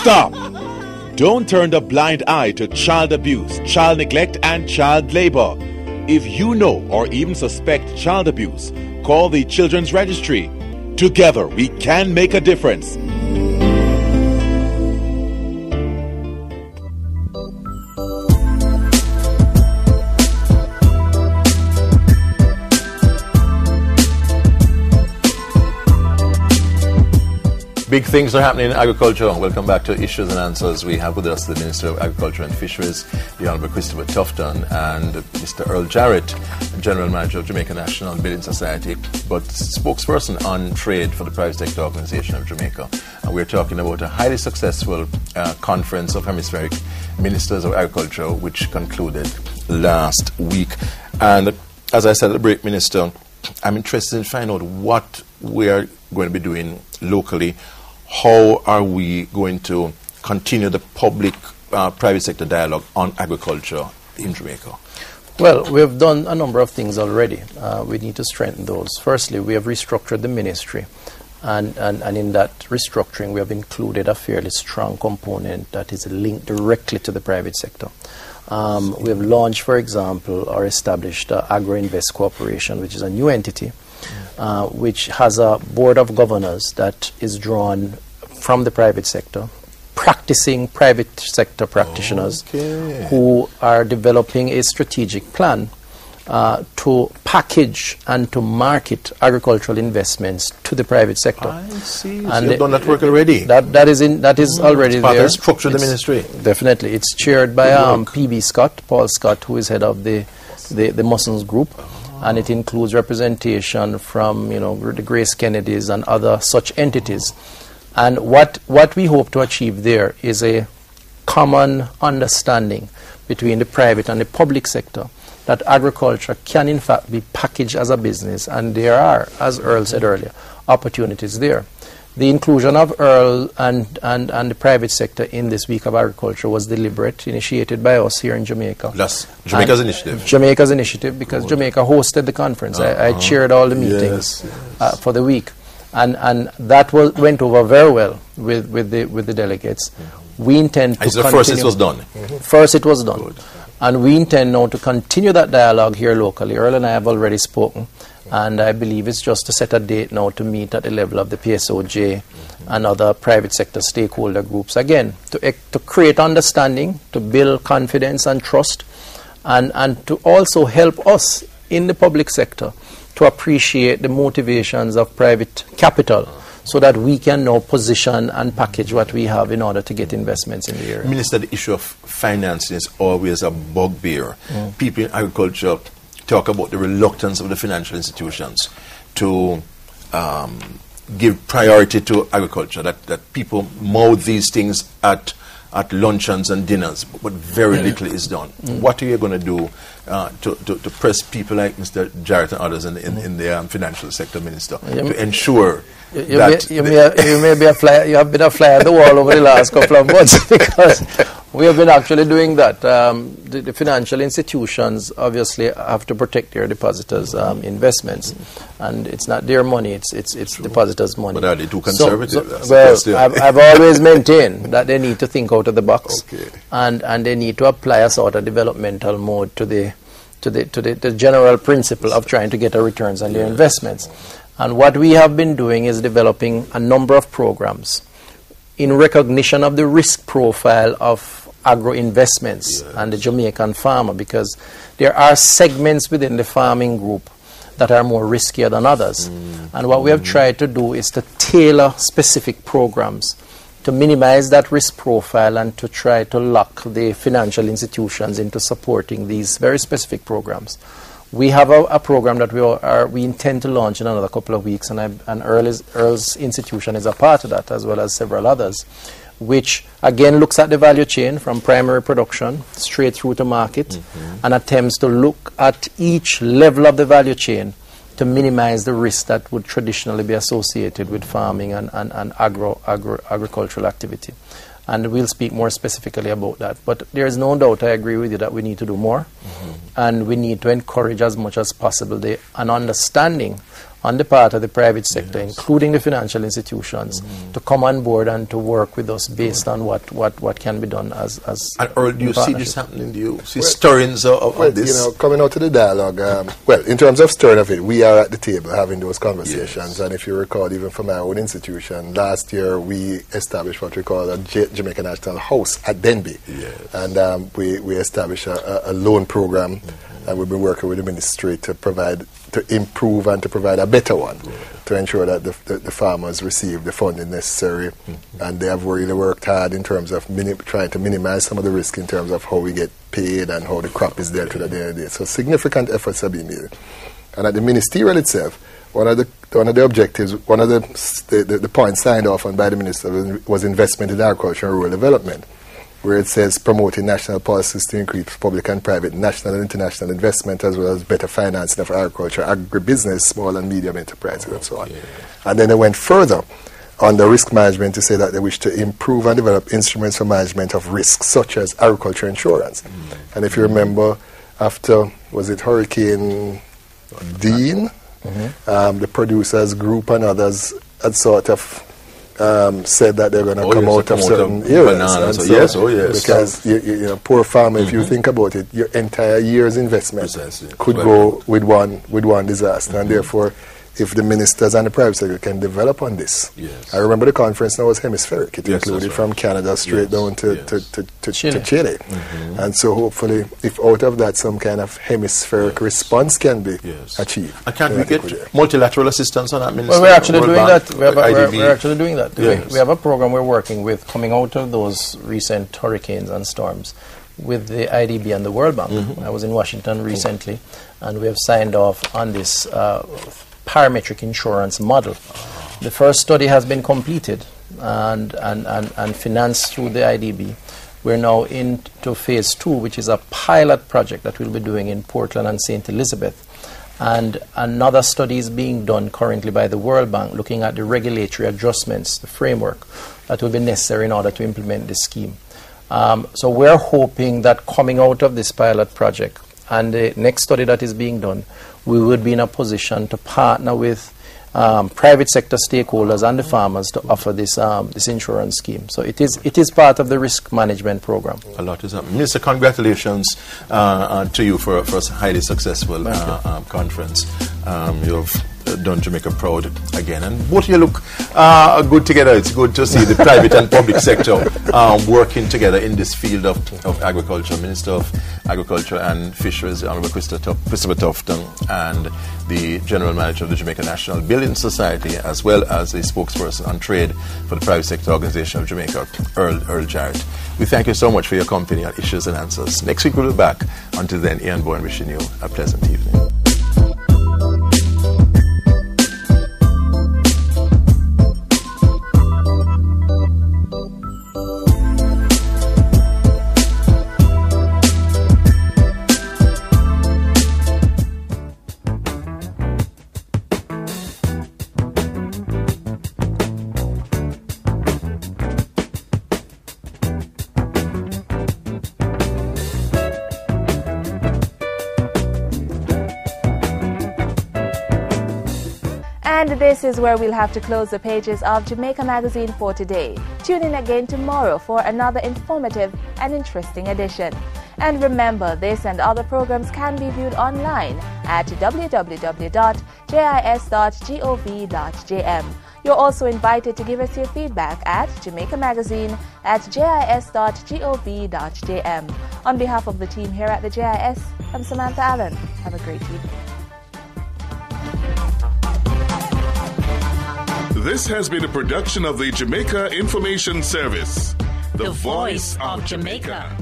Stop! Don't turn a blind eye to child abuse, child neglect, and child labor. If you know or even suspect child abuse, call the Children's Registry. Together, we can make a difference. Big things are happening in agriculture. Welcome back to Issues and Answers. We have with us the Minister of Agriculture and Fisheries, the Honourable Christopher Tufton, and Mr. Earl Jarrett, General Manager of Jamaica National Building Society, but spokesperson on trade for the Private Sector Organisation of Jamaica. And we're talking about a highly successful conference of hemispheric ministers of agriculture, which concluded last week. And as I said at the break, Minister, I'm interested in finding out what we are going to be doing locally. How are we going to continue the public-private sector dialogue on agriculture in Jamaica? Well, we have done a number of things already. We need to strengthen those. Firstly, we have restructured the ministry. And in that restructuring, we have included a fairly strong component that is linked directly to the private sector. We have launched, for example, or established Agro-Invest Corporation, which is a new entity, which has a board of governors that is drawn from the private sector, practicing private sector practitioners who are developing a strategic plan to package and to market agricultural investments to the private sector. I see. So you've done that work already? That is already part there. Of the structure of the ministry. Definitely. It's chaired by P.B. Scott, Paul Scott, who is head of the Mussons Group. And it includes representation from, the Grace Kennedys and other such entities. And what we hope to achieve there is a common understanding between the private and the public sector that agriculture can in fact be packaged as a business, and there are, as Earl said earlier, opportunities there. The inclusion of Earl and the private sector in this week of agriculture was deliberate, initiated by us here in Jamaica. That's Jamaica's initiative. Jamaica's initiative, because Jamaica hosted the conference. I chaired all the meetings for the week, and that went over very well with the delegates. We intend to continue. First it was done. First it was done. Good. And we intend now to continue that dialogue here locally. Earl and I have already spoken. And I believe it's just to set a date now to meet at the level of the PSOJ and other private sector stakeholder groups. Again, to create understanding, to build confidence and trust, and to also help us in the public sector to appreciate the motivations of private capital so that we can now position and package what we have in order to get investments in the area. Minister, the issue of financing is always a bugbear. People in agriculture talk about the reluctance of the financial institutions to give priority to agriculture, that people mouth these things at luncheons and dinners, but very little is done. What are you going to do to press people like Mr. Jarrett and others in the financial sector, Minister, to ensure that you have been a fly at the wall over the last couple of months, because we have been actually doing that. The financial institutions obviously have to protect their depositors' investments, and it's not their money; it's depositors' money. But are they too conservative? I've always maintained that they need to think out of the box, and they need to apply a sort of developmental mode to the general principle of trying to get a returns on their investments. And what we have been doing is developing a number of programs in recognition of the risk profile of agro-investments and the Jamaican farmer, because there are segments within the farming group that are more riskier than others. And what we have tried to do is to tailor specific programs to minimize that risk profile and to try to lock the financial institutions into supporting these very specific programs. We have a program that we intend to launch in another couple of weeks, and Earl's institution is a part of that, as well as several others, which again looks at the value chain from primary production straight through to market, and attempts to look at each level of the value chain to minimize the risk that would traditionally be associated with farming and agricultural activity. And we'll speak more specifically about that. But there is no doubt, I agree with you, that we need to do more. And we need to encourage as much as possible an understanding on the part of the private sector, including the financial institutions, to come on board and to work with us based on what can be done as and Earl, do you see this happening? Do you see stirrings of this? You know, coming out to the dialogue, in terms of stirring of it, we are at the table having those conversations. And if you recall, even from our own institution, last year we established what we call a Jamaica National House at Denby. And we established a loan program, and we've been working with the ministry to improve and to provide a better one, to ensure that the farmers receive the funding necessary. And they have really worked hard in terms of trying to minimize some of the risk in terms of how we get paid and how the crop is there to the end of the day. So significant efforts have been made. And at the ministerial itself, one of the objectives, one of the points signed off on by the minister was investment in agriculture and rural development, where it says promoting national policies to increase public and private, national and international investment, as well as better financing of agriculture, agribusiness, small and medium enterprises, and so on. And then they went further on the risk management to say that they wish to improve and develop instruments for management of risks, such as agriculture insurance. And if you remember, after, was it Hurricane Dean, the producers group and others had sort of said that they're going to come out of certain areas. Because you know, poor farmer, if you think about it, your entire year's investment could go with one disaster, and therefore, if the ministers and the private sector can develop on this. I remember the conference now was hemispheric. It included from Canada straight down to Chile. And so hopefully, if out of that some kind of hemispheric response can be achieved. And can we get multilateral assistance on that, Minister? Well, we're actually doing that. We're actually doing that. We have a program we're working with coming out of those recent hurricanes and storms with the IDB and the World Bank. I was in Washington recently, and we have signed off on this parametric insurance model. The first study has been completed and financed through the IDB. We're now into phase 2, which is a pilot project that we'll be doing in Portland and St. Elizabeth. And another study is being done currently by the World Bank, looking at the regulatory adjustments, the framework that will be necessary in order to implement this scheme. So we're hoping that coming out of this pilot project and the next study that is being done, we would be in a position to partner with private sector stakeholders and the farmers to offer this insurance scheme. So it is part of the risk management program. A lot is happening. Minister, congratulations to you for a highly successful conference. You've done Jamaica proud again, and both of you look good together. It's good to see the private and public sector working together in this field of agriculture. Minister of Agriculture and Fisheries, Honourable Christopher Tufton, and the General Manager of the Jamaica National Building Society, as well as the spokesperson on trade for the private sector organisation of Jamaica, Earl Jarrett. We thank you so much for your company on Issues and Answers. Next week we'll be back. Until then, Ian Bowen wishing you a pleasant evening. And this is where we'll have to close the pages of Jamaica Magazine for today. Tune in again tomorrow for another informative and interesting edition. And remember, this and other programs can be viewed online at www.jis.gov.jm. You're also invited to give us your feedback at jamaicamagazine@jis.gov.jm. On behalf of the team here at the JIS, I'm Samantha Allen. Have a great evening. This has been a production of the Jamaica Information Service, the voice of Jamaica.